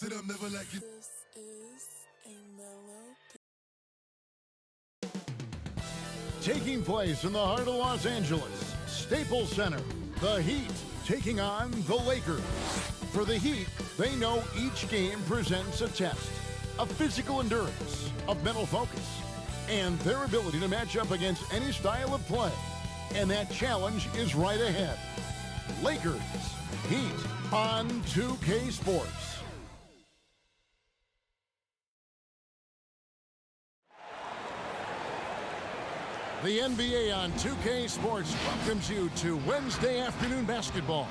Sit up, never like it. This is a mellow. Taking place in the heart of Los Angeles, Staples Center, the Heat taking on the Lakers. For the Heat, they know each game presents a test of physical endurance, of mental focus, and their ability to match up against any style of play. And that challenge is right ahead. Lakers, Heat on 2K Sports. The NBA on 2K Sports welcomes you to Wednesday afternoon basketball.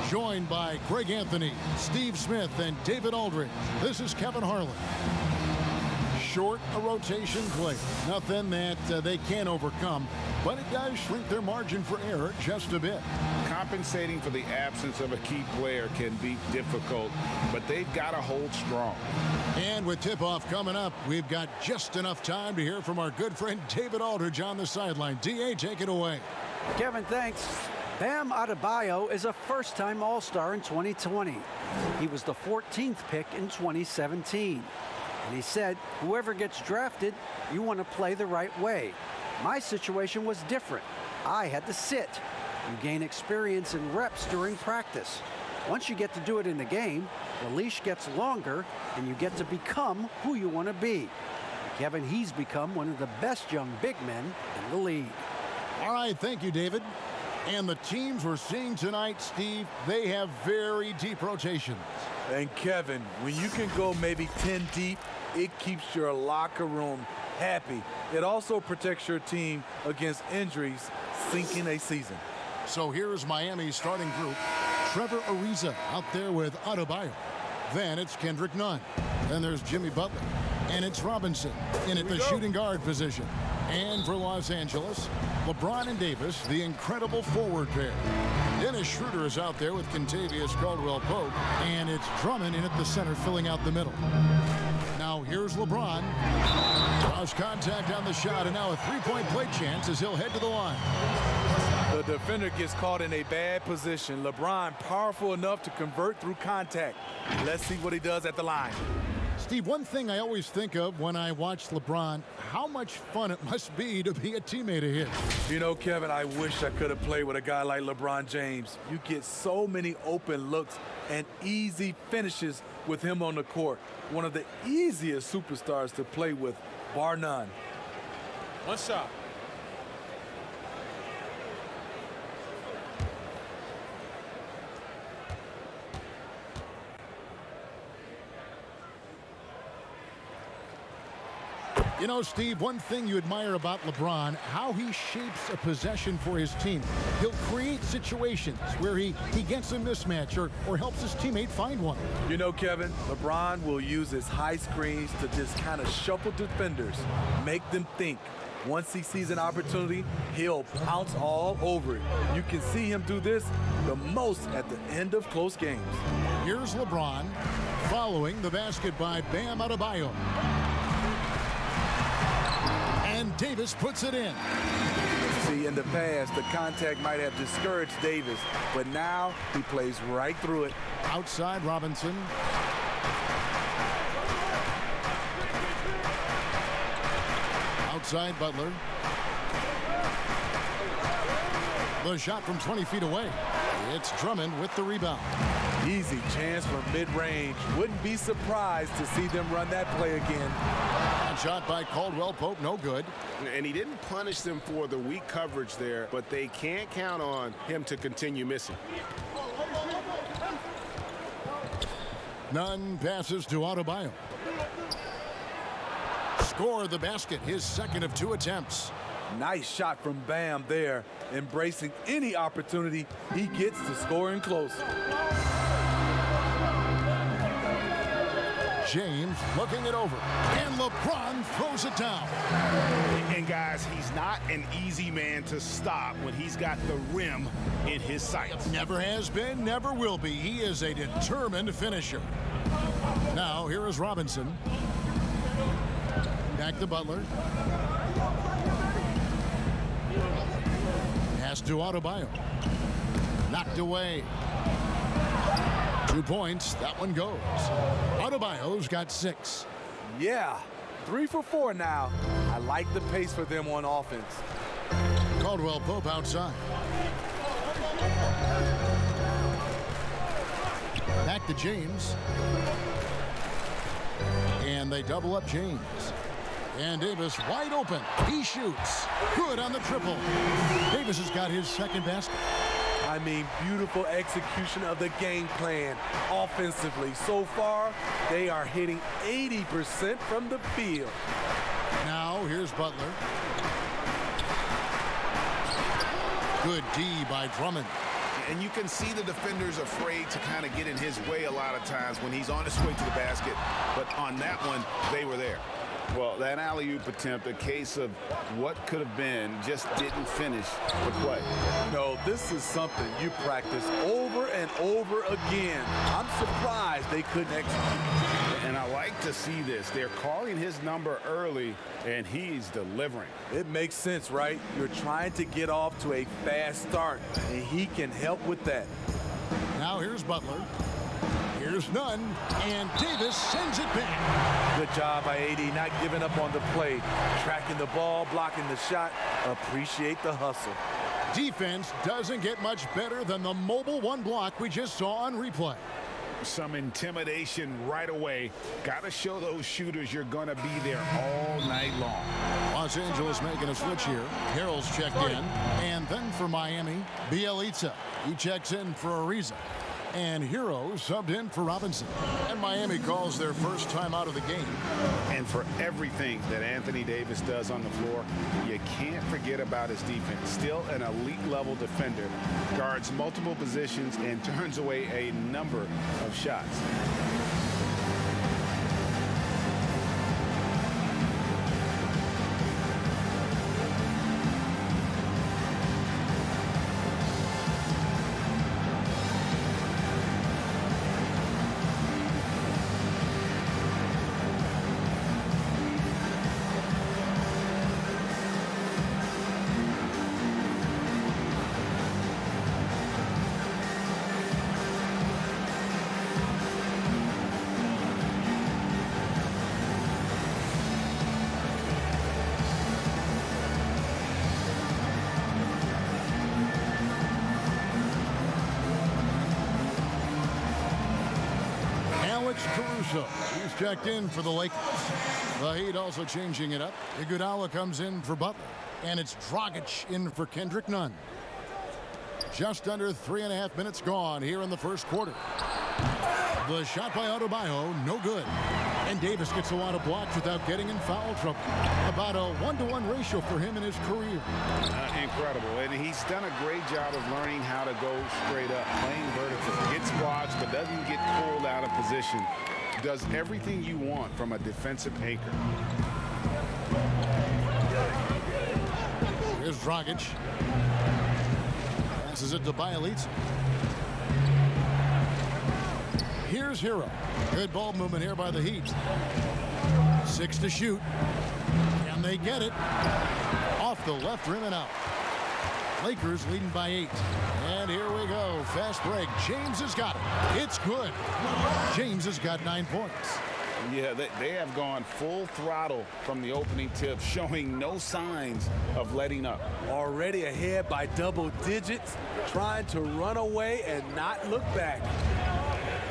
Joined by Greg Anthony, Steve Smith, and David Aldridge. This is Kevin Harlan. Short a rotation play. Nothing that they can't overcome, but it does shrink their margin for error just a bit. Compensating for the absence of a key player can be difficult, but they've got to hold strong. And with tip-off coming up, we've got just enough time to hear from our good friend David Aldridge on the sideline. D.A., take it away. Kevin, thanks. Bam Adebayo is a first-time All-Star in 2020. He was the 14th pick in 2017. And he said, whoever gets drafted, you want to play the right way. My situation was different. I had to sit. You gain experience and reps during practice. Once you get to do it in the game, the leash gets longer and you get to become who you want to be. Kevin, he's become one of the best young big men in the league. All right, thank you, David. And the teams we're seeing tonight, Steve, they have very deep rotations. And Kevin, when you can go maybe 10 deep, it keeps your locker room happy. It also protects your team against injuries sinking a season. So here's Miami's starting group. Trevor Ariza out there with Adebayo. Then it's Kendrick Nunn. Then there's Jimmy Butler. And it's Robinson in at the shooting guard position. And for Los Angeles, LeBron and Davis, the incredible forward pair. Dennis Schroeder is out there with Kentavious Caldwell-Pope. And it's Drummond in at the center filling out the middle. Now here's LeBron. Draws contact on the shot, and now a three-point play chance as he'll head to the line. The defender gets caught in a bad position. LeBron powerful enough to convert through contact. Let's see what he does at the line. Steve, one thing I always think of when I watch LeBron, how much fun it must be to be a teammate of his. You know, Kevin, I wish I could have played with a guy like LeBron James. You get so many open looks and easy finishes with him on the court. One of the easiest superstars to play with, bar none. One shot. You know, Steve, one thing you admire about LeBron, how he shapes a possession for his team. He'll create situations where he gets a mismatch or helps his teammate find one. You know, Kevin, LeBron will use his high screens to just kind of shuffle defenders, make them think. Once he sees an opportunity, he'll pounce all over it. You can see him do this the most at the end of close games. Here's LeBron following the basket by Bam Adebayo. And Davis puts it in. See, in the past, the contact might have discouraged Davis, but now he plays right through it. Outside Robinson. Outside Butler. The shot from 20 feet away. It's Drummond with the rebound. Easy chance from mid-range. Wouldn't be surprised to see them run that play again. And shot by Caldwell-Pope, no good. And he didn't punish them for the weak coverage there, but they can't count on him to continue missing. Nunn passes to Adebayo. Score the basket, his second of 2 attempts. Nice shot from Bam there, embracing any opportunity he gets to scoring close. James looking it over, and LeBron throws it down. And guys, he's not an easy man to stop when he's got the rim in his sights. Never has been, never will be. He is a determined finisher. Now, here is Robinson. Back to Butler. Pass to Adebayo. Knocked away. 2 points. That one goes. Adebayo's got 6. Yeah, 3 for 4 now. I like the pace for them on offense. Caldwell Pope outside. Back to James. And they double up James. And Davis wide open. He shoots. Good on the triple. Davis has got his second basket. I mean, beautiful execution of the game plan offensively. So far, they are hitting 80% from the field. Now, here's Butler. Good D by Drummond. And you can see the defenders afraid to kind of get in his way a lot of times when he's on his way to the basket. But on that one, they were there. Well, that alley-oop attempt, a case of what could have been, just didn't finish the play. No, this is something you practice over and over again. I'm surprised they couldn't execute. And I like to see this. They're calling his number early, and he's delivering. It makes sense, right? You're trying to get off to a fast start, and he can help with that. Now here's Butler. Here's Nunn, and Davis sends it back. Good job by AD, not giving up on the play. Tracking the ball, blocking the shot. Appreciate the hustle. Defense doesn't get much better than the mobile one block we just saw on replay. Some intimidation right away. Got to show those shooters you're going to be there all night long. Los Angeles making a switch here. Harrell's checked in. And then for Miami, Bielitsa. He checks in for Ariza. And Hero subbed in for Robinson. And Miami calls their first time out of the game. And for everything that Anthony Davis does on the floor, you can't forget about his defense. Still an elite level defender. Guards multiple positions and turns away a number of shots. Caruso, he's checked in for the Lakers. The Heat also changing it up. Iguodala comes in for Butler. And it's Dragic in for Kendrick Nunn. Just under 3.5 minutes gone here in the first quarter. The shot by Adebayo, no good. And Davis gets a lot of blocks without getting in foul trouble. About a 1-to-1 ratio for him in his career. Incredible. And he's done a great job of learning how to go straight up, playing vertical. Gets blocks, but doesn't get pulled out of position. Does everything you want from a defensive anchor. Here's Dragic. Passes it to Bielitsa. Here's Hero. Good ball movement here by the Heat. 6 to shoot. And they get it. Off the left rim and out. Lakers leading by 8. And here we go. Fast break. James has got it. It's good. James has got 9 points. Yeah, they have gone full throttle from the opening tip, showing no signs of letting up. Already ahead by double digits, trying to run away and not look back.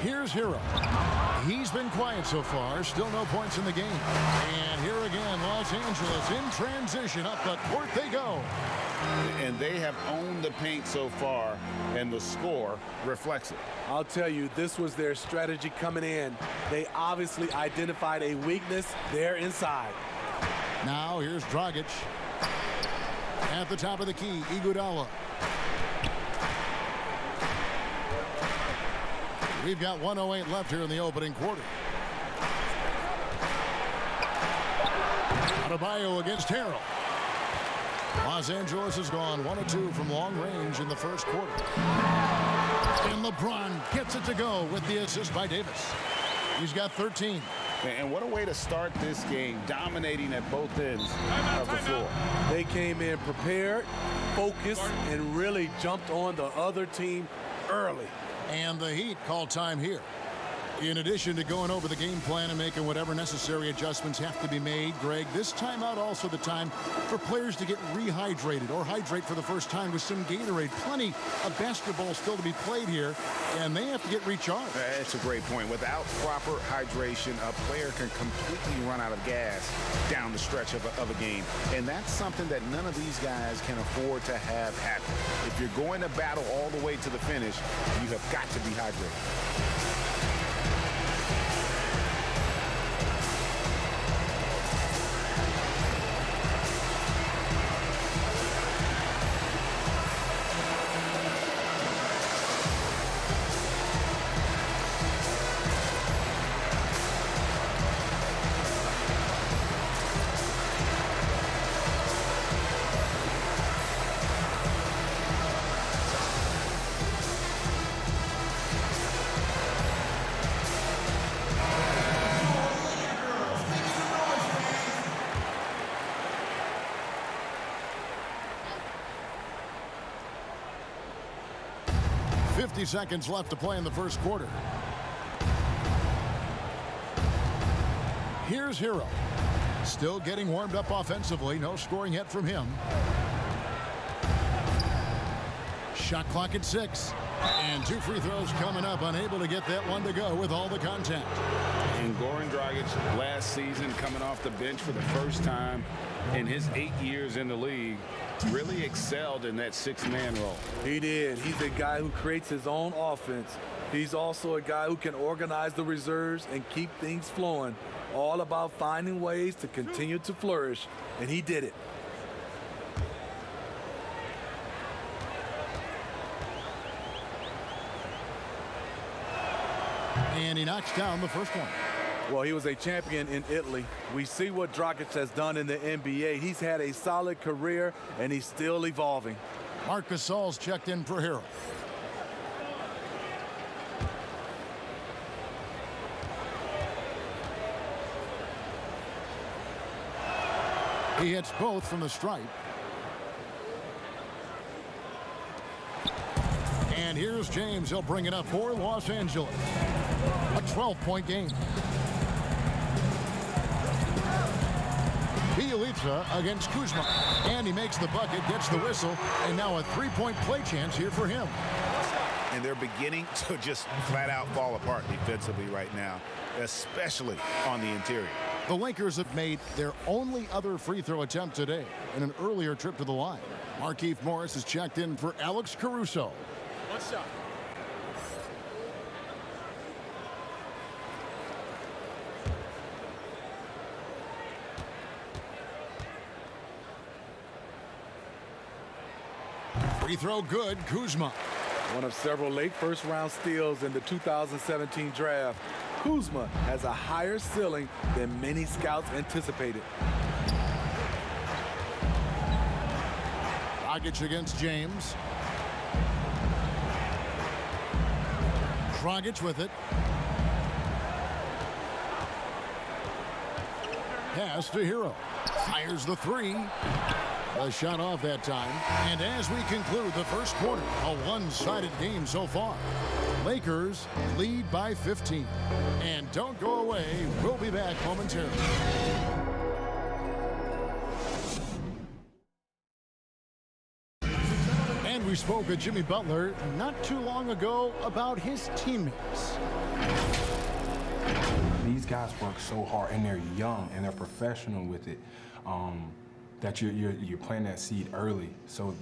Here's Hero. He's been quiet so far. Still no points in the game. And here again, Los Angeles in transition. Up the court they go. And they have owned the paint so far, and the score reflects it. I'll tell you, this was their strategy coming in. They obviously identified a weakness there inside. Now here's Dragic. At the top of the key, Iguodala. We've got 1:08 left here in the opening quarter. Adebayo against Harrell. Los Angeles has gone 1 of 2 from long range in the first quarter. And LeBron gets it to go with the assist by Davis. He's got 13. And what a way to start this game, dominating at both ends of the floor. They came in prepared, focused, and really jumped on the other team early. And the Heat call time here. In addition to going over the game plan and making whatever necessary adjustments have to be made, Greg, this timeout also the time for players to get rehydrated or hydrate for the first time with some Gatorade. Plenty of basketball still to be played here, and they have to get recharged. That's a great point. Without proper hydration, a player can completely run out of gas down the stretch of a game. And that's something that none of these guys can afford to have happen. If you're going to battle all the way to the finish, you have got to be hydrated. 50 seconds left to play in the first quarter. Here's Hero. Still getting warmed up offensively. No scoring yet from him. Shot clock at 6. And 2 free throws coming up. Unable to get that one to go with all the contact. And Goran Dragic last season coming off the bench for the first time in his 8 years in the league really excelled in that 6-man role. He did. He's a guy who creates his own offense. He's also a guy who can organize the reserves and keep things flowing. All about finding ways to continue to flourish, and he did it. And he knocks down the first one. Well, he was a champion in Italy. We see what Dragic has done in the NBA. He's had a solid career, and he's still evolving. Marc Gasol's checked in for Hero. He hits both from the stripe. And here's James. He'll bring it up for Los Angeles. A 12-point game. Bielitsa against Kuzma. And he makes the bucket, gets the whistle, and now a 3-point play chance here for him. And they're beginning to just flat out fall apart defensively right now, especially on the interior. The Lakers have made their only other free throw attempt today in an earlier trip to the line. Markieff Morris is checked in for Alex Caruso. One shot. Free throw good, Kuzma. One of several late first-round steals in the 2017 draft. Kuzma has a higher ceiling than many scouts anticipated. Dragic against James. Dragic with it. Pass to Hero. Fires the 3. A shot off that time. And as we conclude the first quarter, a one-sided game so far. Lakers lead by 15. And don't go away. We'll be back momentarily. And we spoke with Jimmy Butler not too long ago about his teammates. These guys work so hard, and they're young, and they're professional with it. That you're planting that seed early, so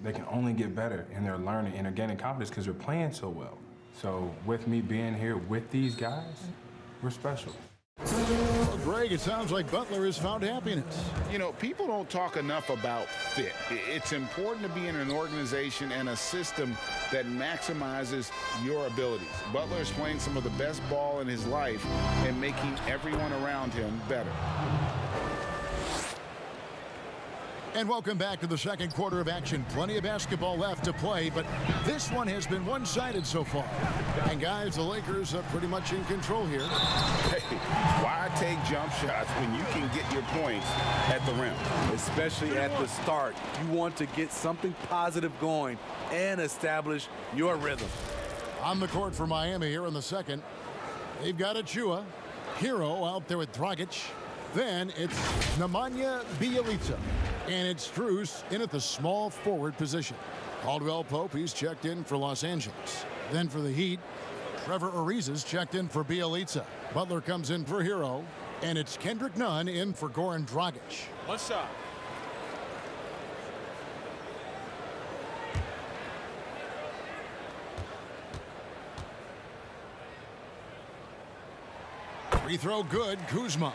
they can only get better, and they're learning and they're gaining confidence because they're playing so well. So with me being here with these guys, we're special. Well, Greg, it sounds like Butler has found happiness. You know, people don't talk enough about fit. It's important to be in an organization and a system that maximizes your abilities. Butler is playing some of the best ball in his life and making everyone around him better. And welcome back to the second quarter of action. Plenty of basketball left to play, but this one has been one-sided so far. And guys, the Lakers are pretty much in control here. Hey, why take jump shots when you can get your points at the rim? Especially at the start. You want to get something positive going and establish your rhythm. On the court for Miami here in the second. They've got Achua. Hero out there with Dragic. Then it's Nemanja Bjelica. And it's Strus in at the small forward position. Caldwell Pope, he's checked in for Los Angeles. Then for the Heat, Trevor Ariza's checked in for Bjelica. Butler comes in for Hero. And it's Kendrick Nunn in for Goran Dragic. One shot. Free throw good, Kuzma.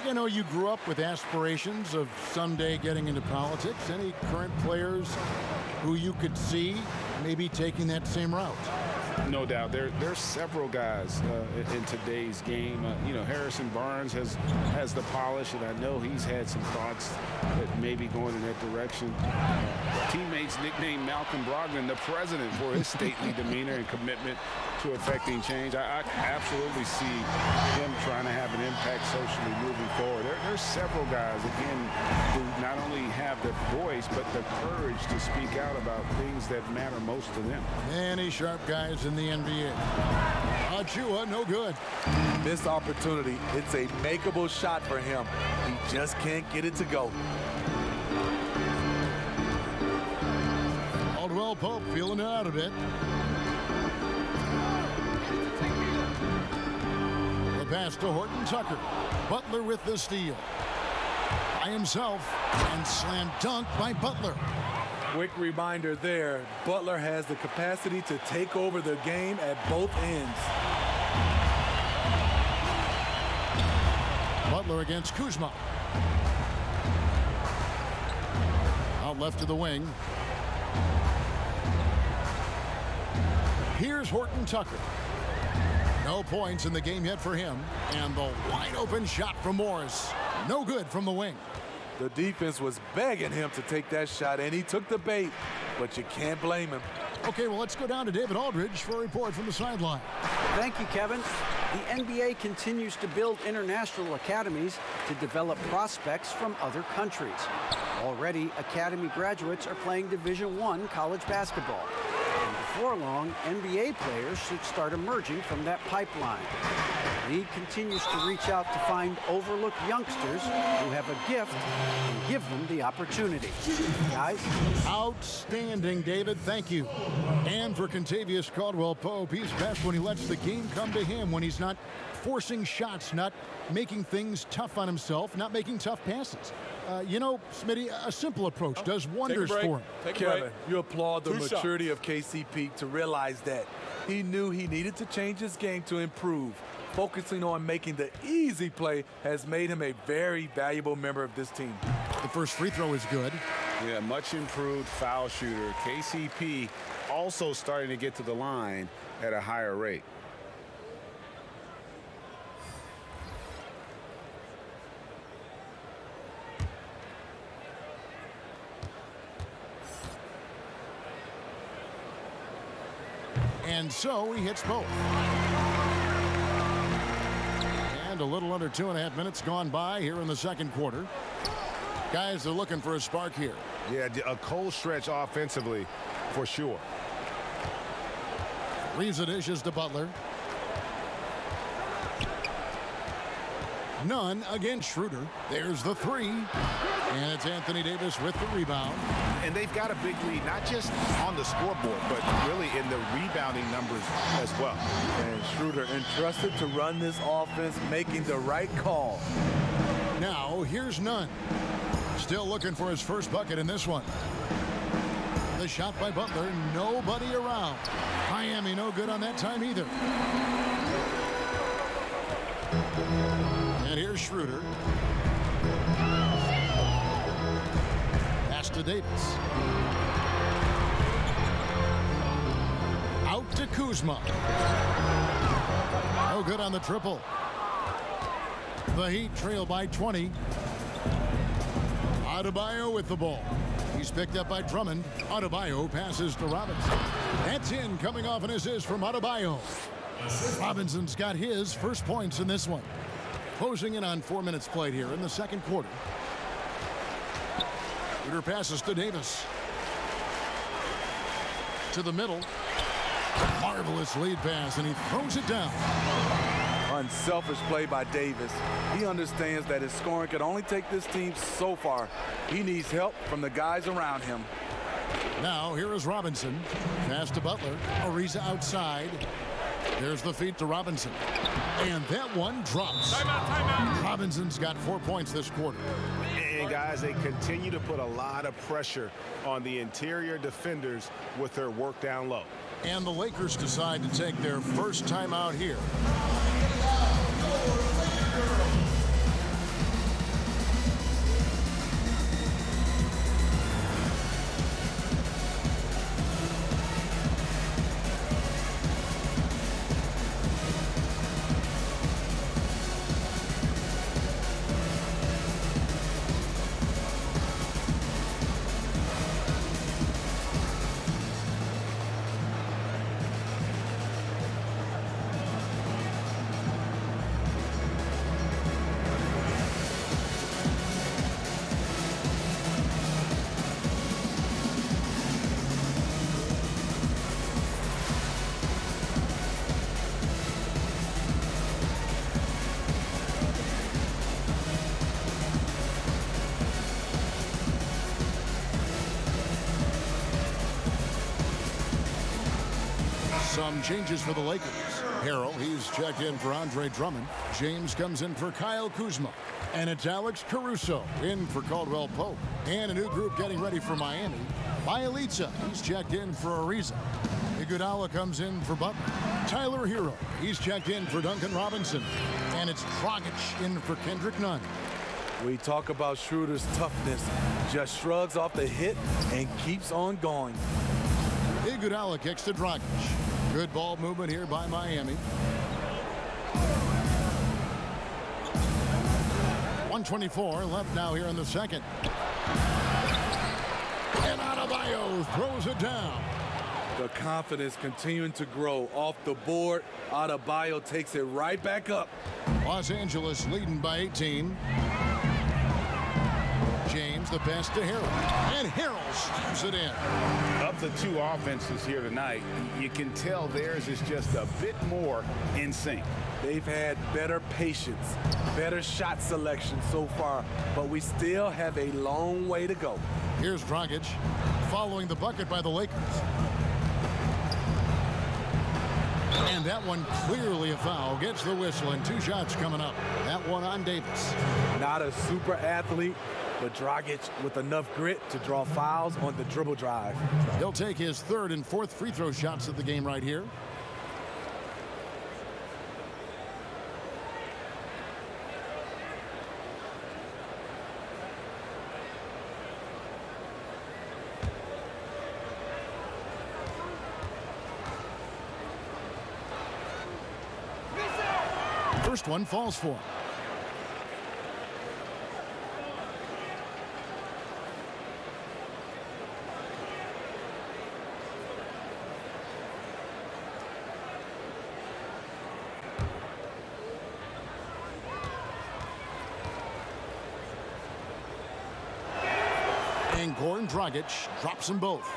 I know you grew up with aspirations of someday getting into politics. Any current players who you could see maybe taking that same route? No doubt. There's several guys in today's game. Harrison Barnes has the polish, and I know he's had some thoughts that maybe going in that direction. Teammates nicknamed Malcolm Brogdon the president for his stately demeanor and commitment to affecting change. I absolutely see him trying to have an impact socially moving forward. There's several guys, again, who not only have the voice, but the courage to speak out about things that matter most to them. Many sharp guys in the NBA. Achua, no good. Missed opportunity. It's a makeable shot for him. He just can't get it to go. Caldwell Pope feeling it out a bit. The pass to Horton Tucker. Butler with the steal. By himself, and slam dunk by Butler. Quick reminder there, Butler has the capacity to take over the game at both ends. Butler against Kuzma. Out left to the wing. Here's Horton Tucker. No points in the game yet for him. And the wide open shot from Morris. No good from the wing. The defense was begging him to take that shot, and he took the bait, but you can't blame him. Okay, well, let's go down to David Aldridge for a report from the sideline. Thank you, Kevin. The NBA continues to build international academies to develop prospects from other countries. Already, academy graduates are playing Division I college basketball. And before long, NBA players should start emerging from that pipeline. The league continues to reach out to find overlooked youngsters who have a gift and give them the opportunity. Guys? Outstanding, David. Thank you. And for Contavious Caldwell-Pope, he's best when he lets the game come to him, when he's not forcing shots, not making things tough on himself, not making tough passes. Smitty, a simple approach does wonders for him. Kevin, you applaud the maturity of KCP to realize that. He knew he needed to change his game to improve. Focusing on making the easy play has made him a very valuable member of this team. The first free throw is good. Yeah, much improved foul shooter. KCP also starting to get to the line at a higher rate. And so he hits both. And a little under 2.5 minutes gone by here in the second quarter. Guys are looking for a spark here. Yeah, a cold stretch offensively for sure. Ariza dishes to Butler. Nunn against Schroeder. There's the three. And it's Anthony Davis with the rebound. And they've got a big lead, not just on the scoreboard, but really in the rebounding numbers as well. And Schroeder entrusted to run this offense, making the right call. Now, here's Nunn. Still looking for his first bucket in this one. The shot by Butler, nobody around. Miami no good on that time either. And here's Schroeder. Pass to Davis. Out to Kuzma. No good on the triple. The Heat trail by 20. Adebayo with the ball. He's picked up by Drummond. Adebayo passes to Robinson. That's in, coming off an assist from Adebayo. Robinson's got his first points in this one. Closing in on 4 minutes played here in the second quarter. Schroeder passes to Davis. To the middle. Marvelous lead pass, and he throws it down. Unselfish play by Davis. He understands that his scoring can only take this team so far. He needs help from the guys around him. Now, here is Robinson. Pass to Butler. Ariza outside. There's the feed to Robinson. And that one drops. Timeout. Robinson's got 4 points this quarter. And guys, they continue to put a lot of pressure on the interior defenders with their work down low. And the Lakers decide to take their first timeout here. Some changes for the Lakers. Harrell, he's checked in for Andre Drummond. James comes in for Kyle Kuzma. And it's Alex Caruso in for Caldwell Pope. And a new group getting ready for Miami. Bielitsa, he's checked in for Ariza. Iguodala comes in for Butler. Tyler Hero, he's checked in for Duncan Robinson. And it's Dragic in for Kendrick Nunn. We talk about Schroeder's toughness. Just shrugs off the hit and keeps on going. Iguodala kicks to Dragic. Good ball movement here by Miami. 1:24 left now here in the second. And Adebayo throws it down. The confidence continuing to grow off the board. Adebayo takes it right back up. Los Angeles leading by 18. James, the pass to Harrell. And Harrell slams it in. Of the two offenses here tonight, you can tell theirs is just a bit more in sync. They've had better patience, better shot selection so far, but we still have a long way to go. Here's Dragic following the bucket by the Lakers. And that one clearly a foul. Gets the whistle and 2 shots coming up. That one on Davis. Not a super athlete, but Dragic with enough grit to draw fouls on the dribble drive. He'll take his 3rd and 4th free throw shots of the game right here. First one falls for him. And Goran Dragic drops them both.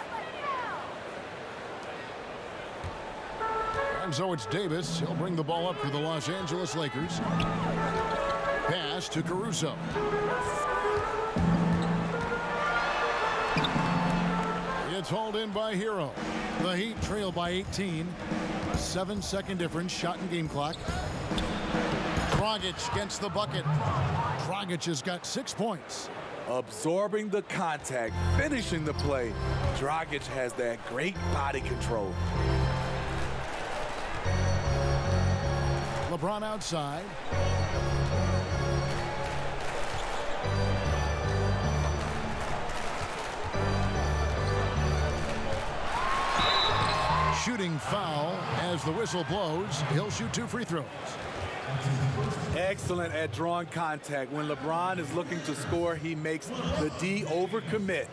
And so it's Davis. He'll bring the ball up for the Los Angeles Lakers. Pass to Caruso. It's hauled in by Hero. The Heat trail by 18. 7-second difference. Shot and game clock. Dragic gets the bucket. Dragic has got 6 points. Absorbing the contact, finishing the play. Dragic has that great body control. LeBron outside. Shooting foul as the whistle blows. He'll shoot 2 free throws. Excellent at drawing contact. When LeBron is looking to score, he makes the D overcommit.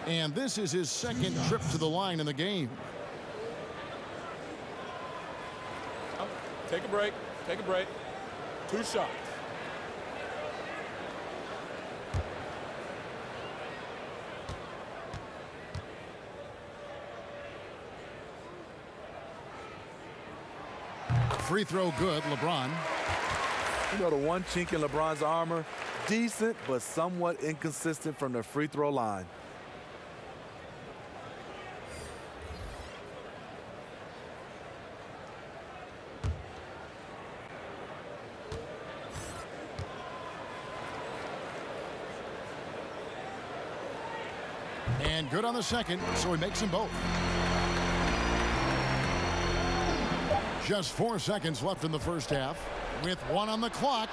And this is his 2nd trip to the line in the game. Take a break. Take a break. 2 shots. Free throw good, LeBron. You know, the one chink in LeBron's armor, decent but somewhat inconsistent from the free throw line. And good on the second, so he makes them both. Just 4 seconds left in the first half with 1 on the clock.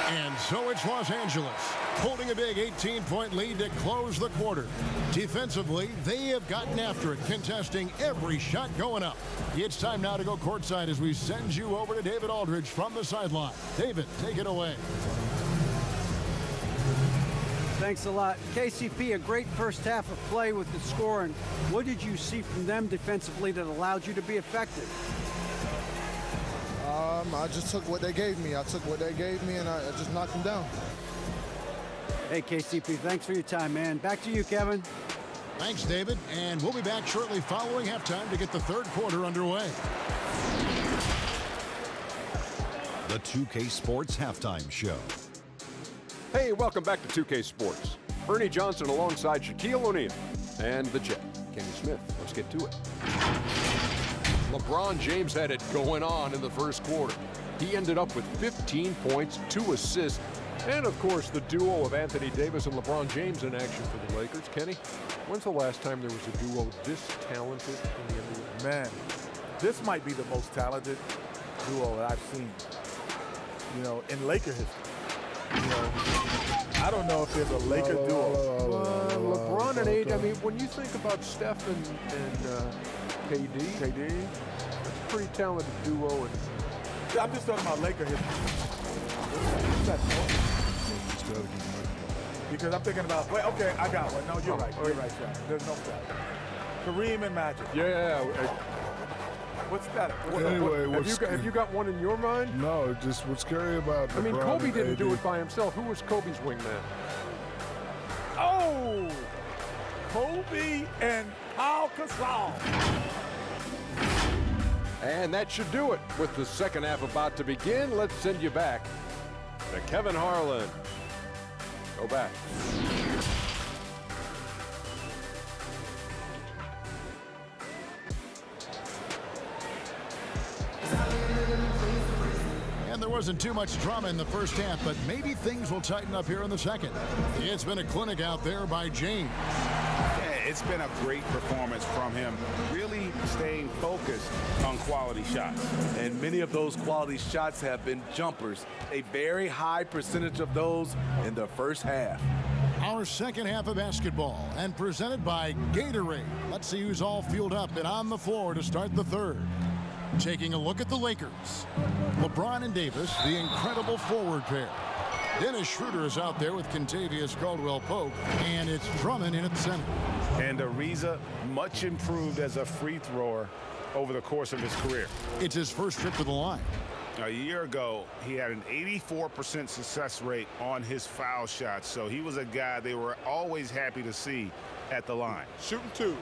And so it's Los Angeles holding a big 18-point lead to close the quarter. Defensively, they have gotten after it, contesting every shot going up. It's time now to go courtside as we send you over to David Aldridge from the sideline. David, take it away. Thanks a lot. KCP, a great first half of play with the scoring. What did you see from them defensively that allowed you to be effective? I just took what they gave me. I took what they gave me, and I just knocked them down. Hey, KCP, thanks for your time, man. Back to you, Kevin. Thanks, David. And we'll be back shortly following halftime to get the third quarter underway. The 2K Sports Halftime Show. Hey, welcome back to 2K Sports. Ernie Johnson alongside Shaquille O'Neal and the Jet, Kenny Smith. Let's get to it. LeBron James had it going on in the first quarter. He ended up with 15 points, 2 assists, and of course the duo of Anthony Davis and LeBron James in action for the Lakers. Kenny, when's the last time there was a duo this talented in the NBA? Man, this might be the most talented duo that I've seen, you know, in Laker history. You know, I don't know if there's a Laker duo. LeBron and AD, I mean, when you think about Steph and KD, that's a pretty talented duo. And I'm just talking about Laker history. Because I'm thinking about, wait, okay, I got one. No, you're right. You're right, Sean. There's no doubt. Kareem and Magic. yeah. What's that? Anyway, Have you got one in your mind? No, just what's scary about I mean, LeBron Kobe and didn't AD. do it by himself. Who was Kobe's wingman? Oh! Kobe and Paul Gasol. And that should do it. With the second half about to begin, let's send you back to Kevin Harlan. Go back. And there wasn't too much drama in the first half, but maybe things will tighten up here in the second. It's been a clinic out there by James. Yeah, it's been a great performance from him, really staying focused on quality shots. And many of those quality shots have been jumpers. A very high percentage of those in the first half. Our second half of basketball, and presented by Gatorade. Let's see who's all fueled up and on the floor to start the third. Taking a look at the Lakers. LeBron and Davis, the incredible forward pair. Dennis Schroeder is out there with Kentavious Caldwell-Pope, and it's Drummond in at center. And Ariza, much improved as a free thrower over the course of his career. It's his first trip to the line. A year ago, he had an 84% success rate on his foul shots, so he was a guy they were always happy to see at the line. Shooting 2.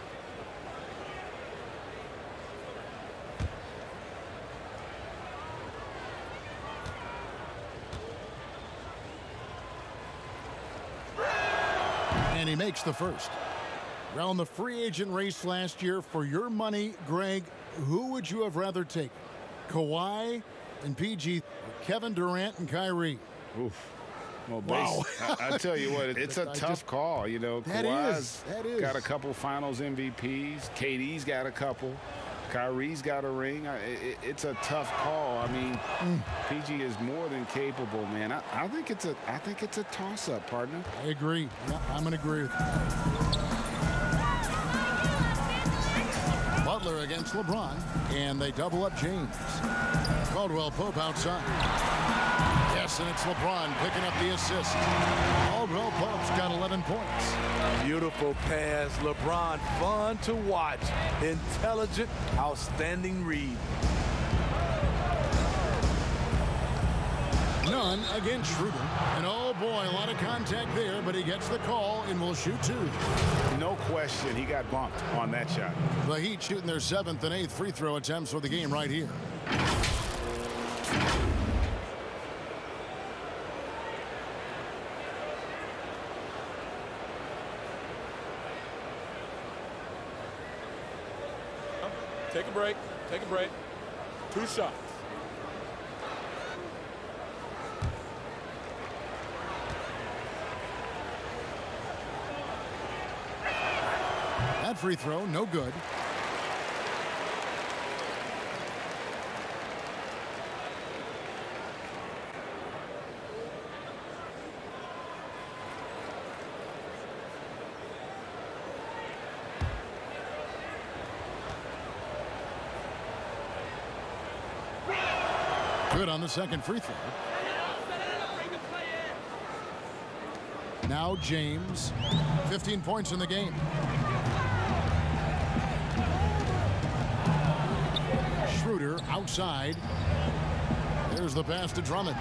And he makes the first. Around the free agent race last year, for your money, Greg, who would you have rather taken? Kawhi and PG, Kevin Durant and Kyrie? Oof. Well, Wow. I tell you what, it's a tough call. You know, That Kawhi's is. got a couple finals MVPs. KD's got a couple. Kyrie's got a ring. It's a tough call. I mean, PG is more than capable, man. I think it's a toss-up, partner. I agree. Yeah, I'm going to agree with you. Butler against LeBron, and they double up James. Caldwell-Pope outside. Yes, and it's LeBron picking up the assist. Caldwell-Pope's got 11 points. Beautiful pass. LeBron, fun to watch. Intelligent, outstanding read. None against Schroeder. And oh boy, a lot of contact there, but he gets the call and will shoot 2. No question, he got bumped on that shot. The Heat shooting their 7th and 8th free throw attempts for the game right here. Take a break. Take a break. 2 shots. That free throw, no good. Good on the second free throw. Now James, 15 points in the game. Schroeder outside. There's the pass to Drummond.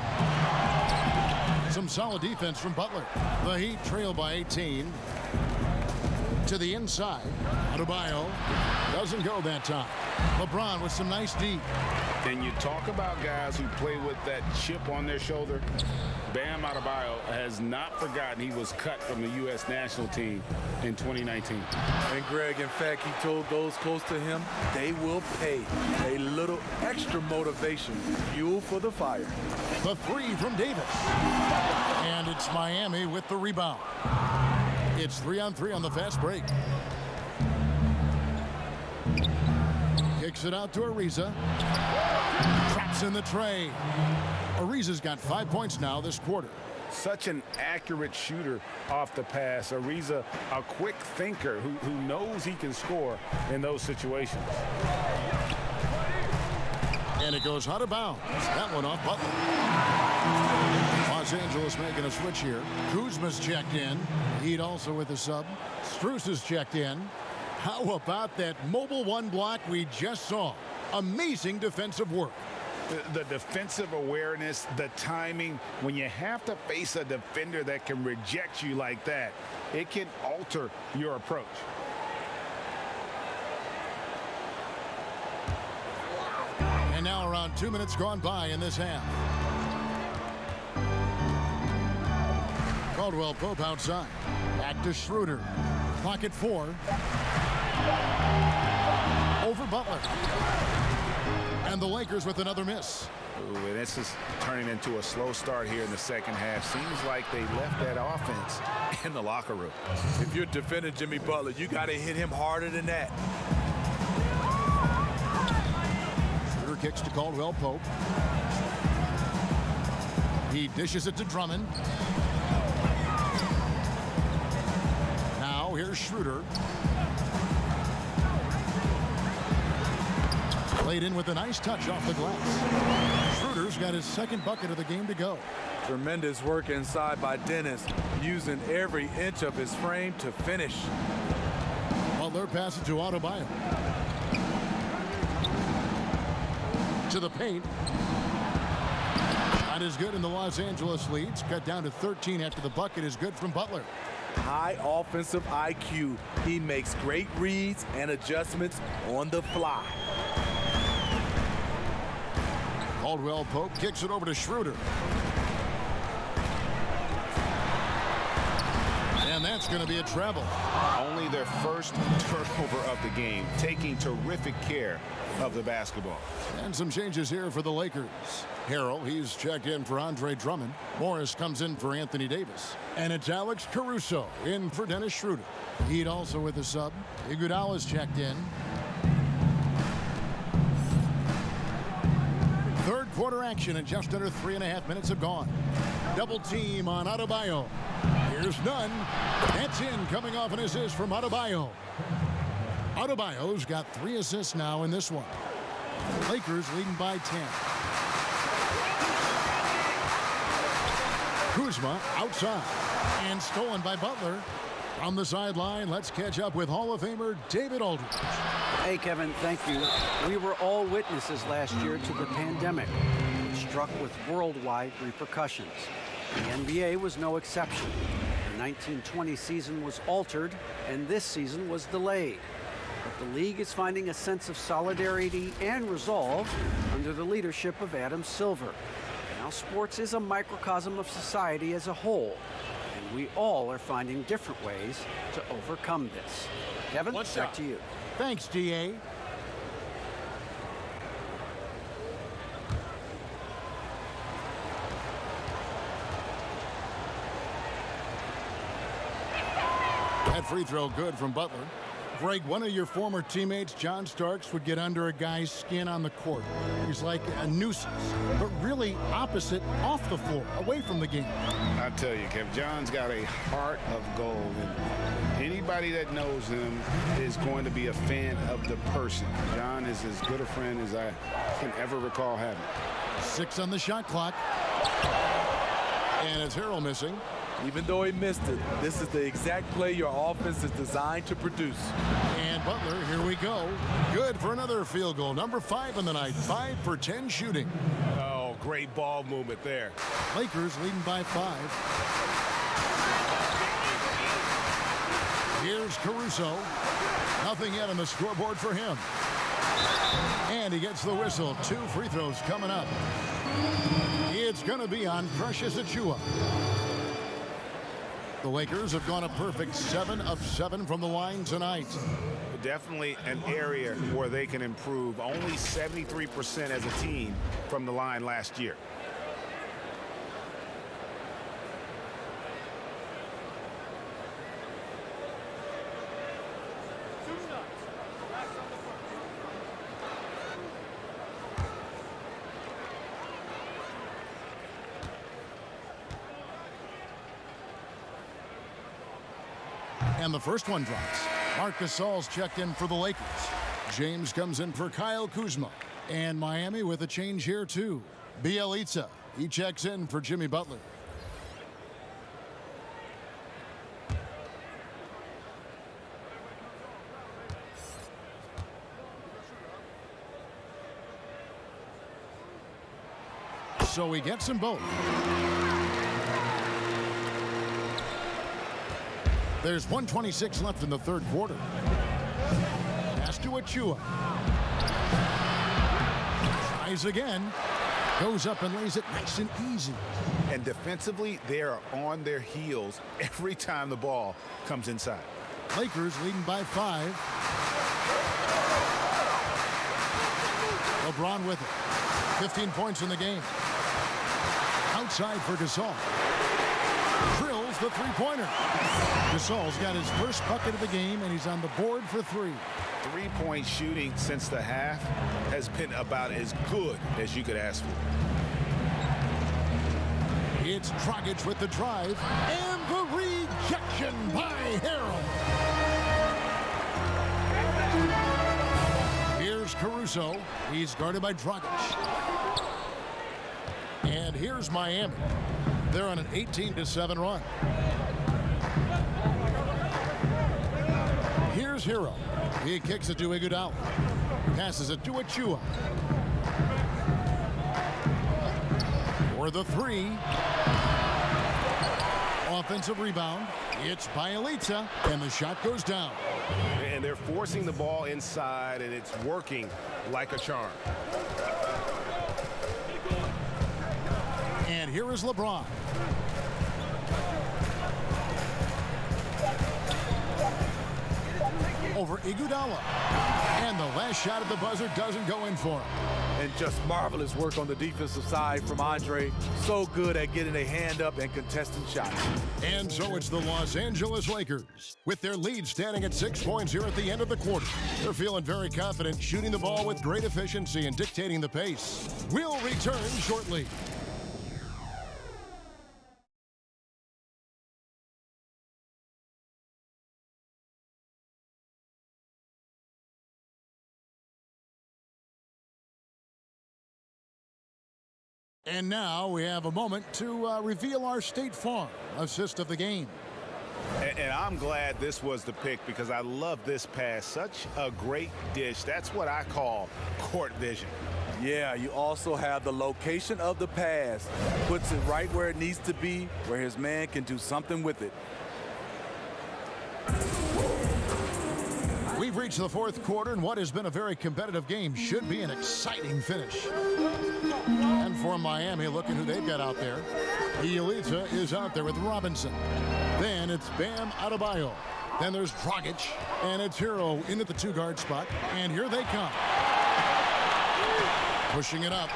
Some solid defense from Butler. The Heat trail by 18. To the inside. Adebayo doesn't go that time. LeBron with some nice D. And you talk about guys who play with that chip on their shoulder. Bam Adebayo has not forgotten he was cut from the U.S. national team in 2019. And Greg, in fact, he told those close to him they will pay a little extra motivation, fuel for the fire. The three from Davis. And it's Miami with the rebound. It's 3-on-3 on the fast break. Kicks it out to Ariza. Traps in the tray. Ariza's got 5 points now this quarter. Such an accurate shooter off the pass. Ariza, a quick thinker who knows he can score in those situations. And it goes out of bounds. That one off Butler. Los Angeles making a switch here. Kuzma's checked in. Heat also with a sub. Strus is checked in. How about that mobile one block we just saw? Amazing defensive work. The defensive awareness, the timing, when you have to face a defender that can reject you like that, it can alter your approach. And now around 2 minutes gone by in this half. Caldwell Pope outside. Back to Schroeder. Clock at 4. Over Butler. And the Lakers with another miss. Ooh, and this is turning into a slow start here in the second half. Seems like they left that offense in the locker room. If you're defending Jimmy Butler, you got to hit him harder than that. Schroeder kicks to Caldwell Pope. He dishes it to Drummond. Now here's Schroeder. Played in with a nice touch off the glass. Schroeder's got his second bucket of the game to go. Tremendous work inside by Dennis, using every inch of his frame to finish. Butler passes to Adebayo. To the paint. Not as good in the Los Angeles leads. Cut down to 13 after the bucket is good from Butler. High offensive IQ. He makes great reads and adjustments on the fly. Caldwell Pope kicks it over to Schroeder. And that's going to be a travel. Only their first turnover of the game, taking terrific care of the basketball. And some changes here for the Lakers. Harrell, he's checked in for Andre Drummond. Morris comes in for Anthony Davis. And it's Alex Caruso in for Dennis Schroeder. Heat also with a sub. Iguodala's checked in. Third quarter action and just under 3.5 minutes have gone. Double team on Adebayo. Here's none. That's in, coming off an assist from Adebayo. Adebayo's got 3 assists now in this one. Lakers leading by 10. Kuzma outside and stolen by Butler. On the sideline, let's catch up with Hall of Famer David Aldridge. Hey, Kevin, thank you. We were all witnesses last year to the pandemic, which struck with worldwide repercussions. The NBA was no exception. The 1920 season was altered, and this season was delayed. But the league is finding a sense of solidarity and resolve under the leadership of Adam Silver. Now, sports is a microcosm of society as a whole, and we all are finding different ways to overcome this. Kevin, back to you. Thanks, DA. That free throw good from Butler. Greg, one of your former teammates, John Starks, would get under a guy's skin on the court. He's like a nuisance, but really opposite off the floor, away from the game. I tell you, Kev, John's got a heart of gold, and anybody that knows him is going to be a fan of the person. John is as good a friend as I can ever recall having. 6 on the shot clock. And it's Harrell missing. Even though he missed it, this is the exact play your offense is designed to produce. And Butler, here we go. Good for another field goal. Number 5 in the night. 5 for 10 shooting. Oh, great ball movement there. Lakers leading by 5. Here's Caruso. Nothing yet on the scoreboard for him. And he gets the whistle. 2 free throws coming up. It's going to be on Precious Achiuwa. The Lakers have gone a perfect 7 of 7 from the line tonight. Definitely an area where they can improve. Only 73% as a team from the line last year. And the first one drops. Marc Gasol's checked in for the Lakers. James comes in for Kyle Kuzma. And Miami with a change here too. Bjelica, he checks in for Jimmy Butler. So he gets them both. There's 1:26 left in the third quarter. Pass to Achiuwa. Tries again. Goes up and lays it nice and easy. And defensively, they are on their heels every time the ball comes inside. Lakers leading by 5. LeBron with it. 15 points in the game. Outside for Gasol. Drills the three-pointer. Gasol's got his first bucket of the game, and he's on the board for 3. Three-point shooting since the half has been about as good as you could ask for. It's Dragic with the drive, and the rejection by Harrell. Here's Caruso. He's guarded by Dragic. And here's Miami. They're on an 18-7 run. Here's Hero. He kicks it to Iguodala. Passes it to Achiuwa. For the 3. Offensive rebound. It's Bjelica, and the shot goes down. And they're forcing the ball inside, and it's working like a charm. And here is LeBron. Over Iguodala. And the last shot at the buzzer doesn't go in for him. And just marvelous work on the defensive side from Andre. So good at getting a hand up and contesting shots. And so it's the Los Angeles Lakers. With their lead standing at 6 points here at the end of the quarter. They're feeling very confident, shooting the ball with great efficiency and dictating the pace. We'll return shortly. And now we have a moment to reveal our State Farm assist of the game. And I'm glad this was the pick because I love this pass. Such a great dish. That's what I call court vision. Yeah, you also have the location of the pass. Puts it right where it needs to be, where his man can do something with it. We've reached the fourth quarter, and what has been a very competitive game should be an exciting finish. And for Miami, look at who they've got out there. Bjelica is out there with Robinson. Then it's Bam Adebayo. Then there's Dragic, and it's Hero in at the 2-guard spot. And here they come. Pushing it up.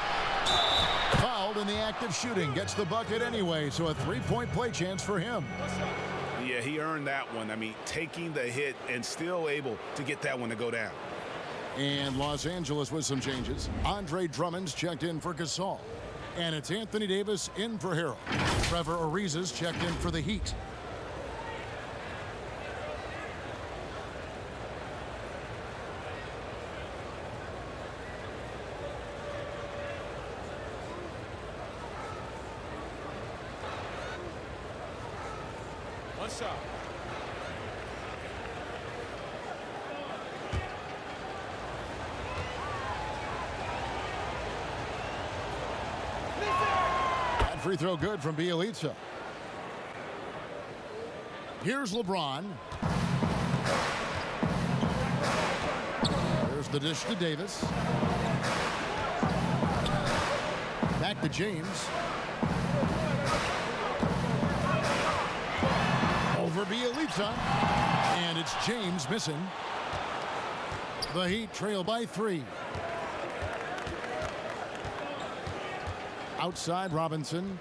Fouled in the act of shooting. Gets the bucket anyway, so a 3-point play chance for him. Yeah, Yeah, he earned that one. I mean, taking the hit and still able to get that one to go down. And Los Angeles with some changes. Andre Drummond's checked in for Gasol. And it's Anthony Davis in for Harrell. Trevor Ariza's checked in for the Heat. One shot. That free throw good from Bielitsa. Here's LeBron. There's the dish to Davis. Back to James. Over Bielitsa. And it's James missing. The Heat trail by 3. Outside Robinson.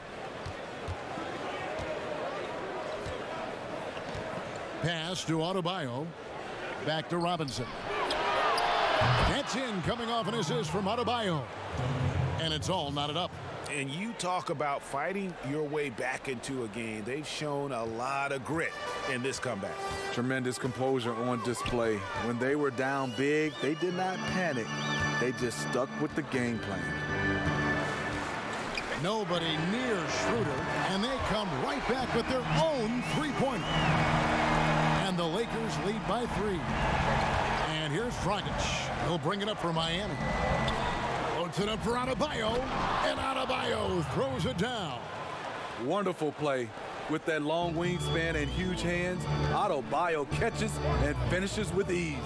Pass to Adebayo. Back to Robinson. That's in, coming off an assist from Adebayo. And it's all knotted up. And you talk about fighting your way back into a game. They've shown a lot of grit in this comeback. Tremendous composure on display. When they were down big, they did not panic. They just stuck with the game plan. Nobody near Schroeder, and they come right back with their own three-pointer. And the Lakers lead by 3. And here's Dragic. He'll bring it up for Miami. Puts it up for Adebayo, and Adebayo throws it down. Wonderful play. With that long wingspan and huge hands, Adebayo catches and finishes with ease.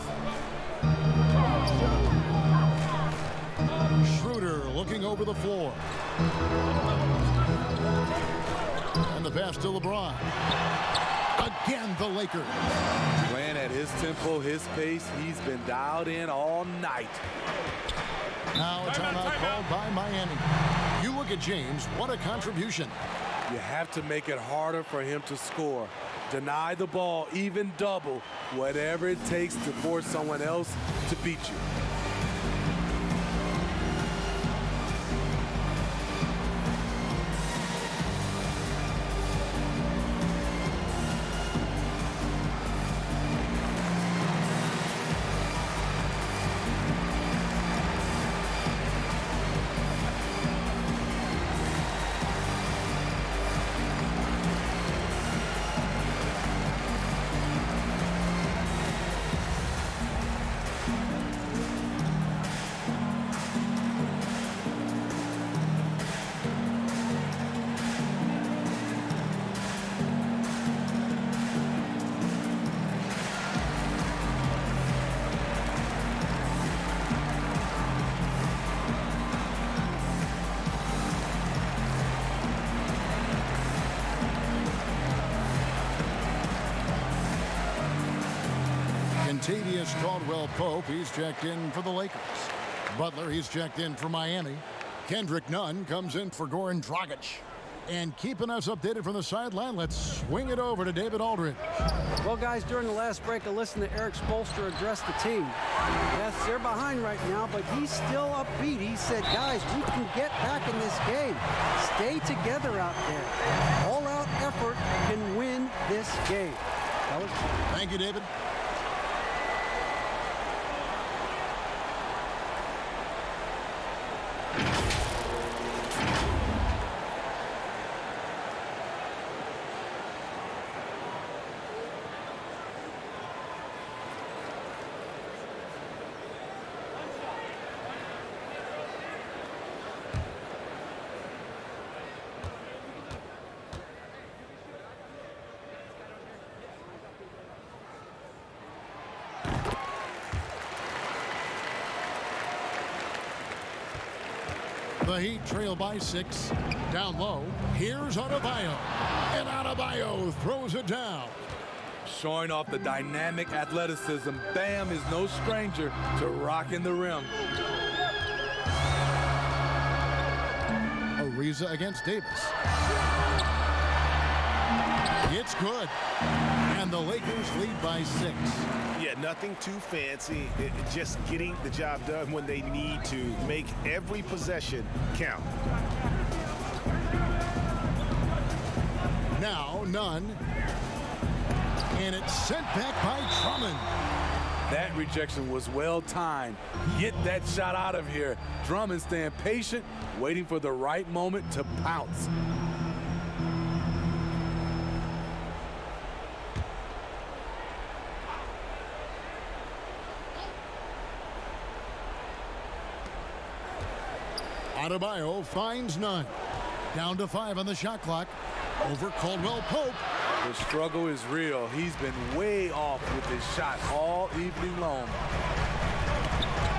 Schroeder looking over the floor. And the pass to LeBron. Again, the Lakers. Playing at his tempo, his pace, he's been dialed in all night. Now a timeout called by Miami. You look at James, what a contribution. You have to make it harder for him to score. Deny the ball, even double, whatever it takes to force someone else to beat you. Contavious Caldwell-Pope, he's checked in for the Lakers. Butler, he's checked in for Miami. Kendrick Nunn comes in for Goran Dragic. And keeping us updated from the sideline, let's swing it over to David Aldridge. Well, guys, during the last break, I listened to Eric Spoelstra address the team. Yes, they're behind right now, but he's still upbeat. He said, guys, we can get back in this game. Stay together out there. All-out effort can win this game. Thank you, David. The Heat trail by 6. Down low. Here's Adebayo. And Adebayo throws it down. Showing off the dynamic athleticism, Bam is no stranger to rocking the rim. Ariza against Davis. It's good. And the Lakers lead by 6. Yeah, nothing too fancy. Just getting the job done when they need to. Make every possession count. Now, none. And it's sent back by Drummond. That rejection was well timed. Get that shot out of here. Drummond staying patient, waiting for the right moment to pounce. Adebayo finds none. Down to 5 on the shot clock. Over Caldwell Pope. The struggle is real. He's been way off with his shot all evening long.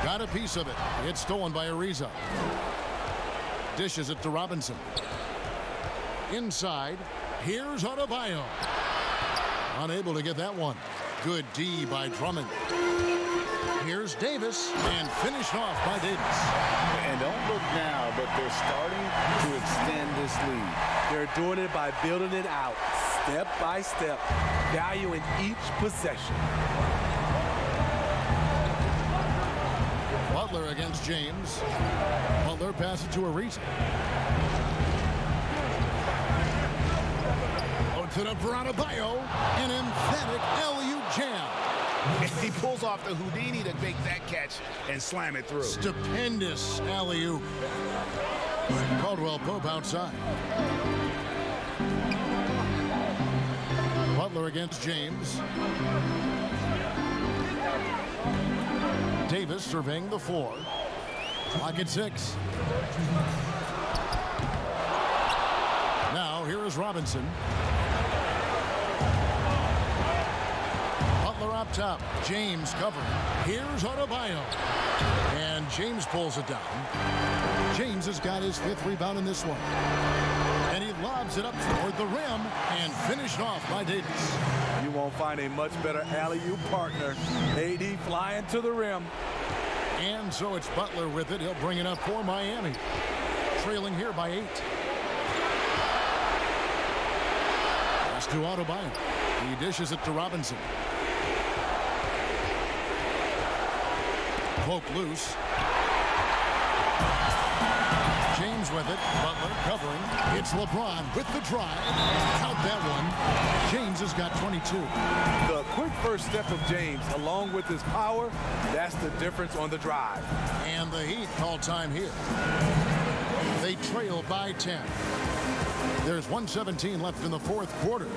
Got a piece of it. It's stolen by Ariza. Dishes it to Robinson. Inside. Here's Adebayo. Unable to get that one. Good D by Drummond. Here's Davis, and finished off by Davis. And don't look now, but they're starting to extend this lead. They're doing it by building it out, step by step, valuing each possession. Butler against James. Butler passes to Ariza. Loads it up for Adebayo. An emphatic alley-oop jam. He pulls off the Houdini to make that catch and slam it through. Stupendous alley-oop. Caldwell Pope outside. Butler against James. Davis surveying the floor. Clock at 6. Now here is Robinson. Butler up top. James covering. Here's Adebayo. And James pulls it down. James has got his 5th rebound in this one. And he lobs it up toward the rim and finished off by Davis. You won't find a much better alley-oop partner. AD flying to the rim. And so it's Butler with it. He'll bring it up for Miami. Trailing here by 8. Pass to Adebayo. He dishes it to Robinson. Poke loose. James with it. Butler covering. It's LeBron with the drive. Count that one. James has got 22. The quick first step of James, along with his power, that's the difference on the drive. And the Heat call time here. They trail by 10. There's 1:17 left in the 4th quarter.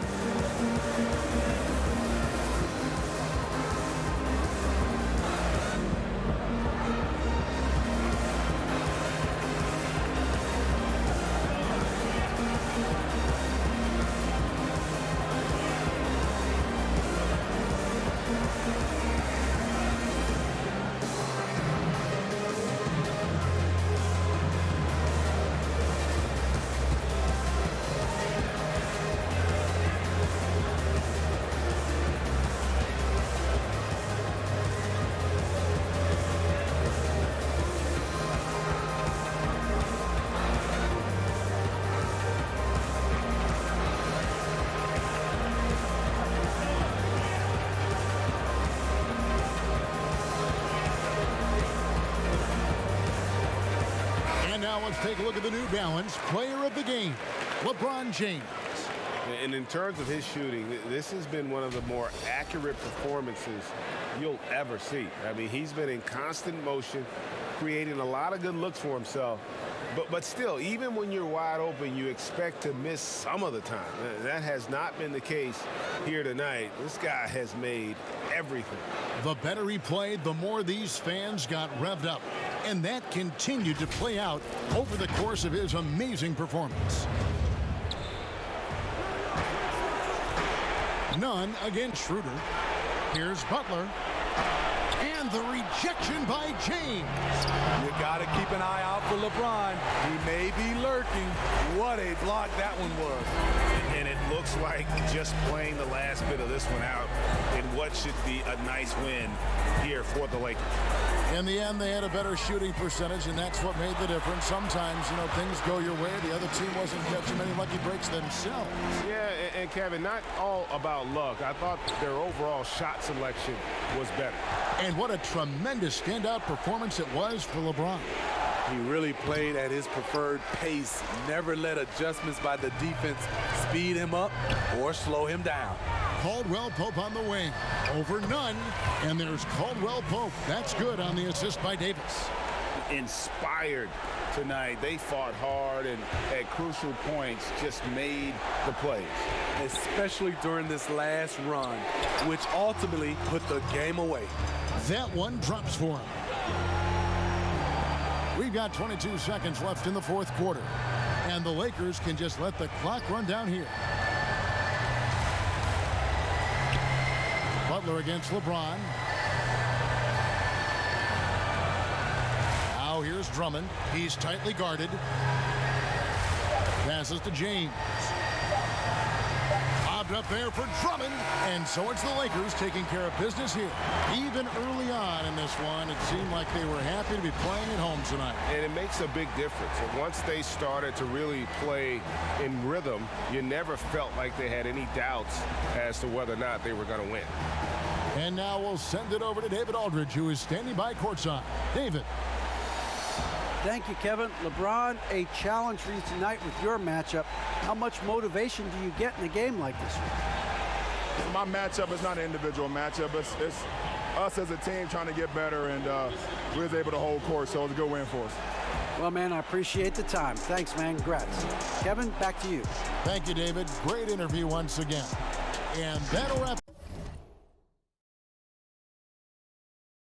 Now let's take a look at the New Balance player of the game, LeBron James. And in terms of his shooting, this has been one of the more accurate performances you'll ever see. I mean, he's been in constant motion, creating a lot of good looks for himself. But still, even when you're wide open, you expect to miss some of the time. That has not been the case here tonight. This guy has made everything. The better he played, the more these fans got revved up. And that continued to play out over the course of his amazing performance. None against Schroeder. Here's Butler. And the rejection by James. You got to keep an eye out for LeBron. He may be lurking. What a block that one was. And it looks like just playing the last bit of this one out in what should be a nice win here for the Lakers. In the end, they had a better shooting percentage, and that's what made the difference. Sometimes, you know, things go your way. The other team wasn't catching many lucky breaks themselves. Yeah, and Kevin, not all about luck. I thought their overall shot selection was better. And what a tremendous standout performance it was for LeBron. He really played at his preferred pace, never let adjustments by the defense speed him up or slow him down. Caldwell Pope on the wing. Over none. And there's Caldwell Pope. That's good on the assist by Davis. Inspired tonight. They fought hard and at crucial points just made the plays. Especially during this last run, which ultimately put the game away. That one drops for him. We've got 22 seconds left in the fourth quarter. And the Lakers can just let the clock run down here. Butler against LeBron. Now here's Drummond. He's tightly guarded. Passes to James. Lobbed up there for Drummond. And so it's the Lakers taking care of business here. Even early on in this one, it seemed like they were happy to be playing at home tonight. And it makes a big difference. And once they started to really play in rhythm, you never felt like they had any doubts as to whether or not they were going to win. And now we'll send it over to David Aldridge, who is standing by courtside. David. Thank you, Kevin. LeBron, a challenge for you tonight with your matchup. How much motivation do you get in a game like this one? My matchup is not an individual matchup. It's us as a team trying to get better, and we was able to hold court, so it was a good win for us. Well, man, I appreciate the time. Thanks, man. Congrats. Kevin, back to you. Thank you, David. Great interview once again. And that'll wrap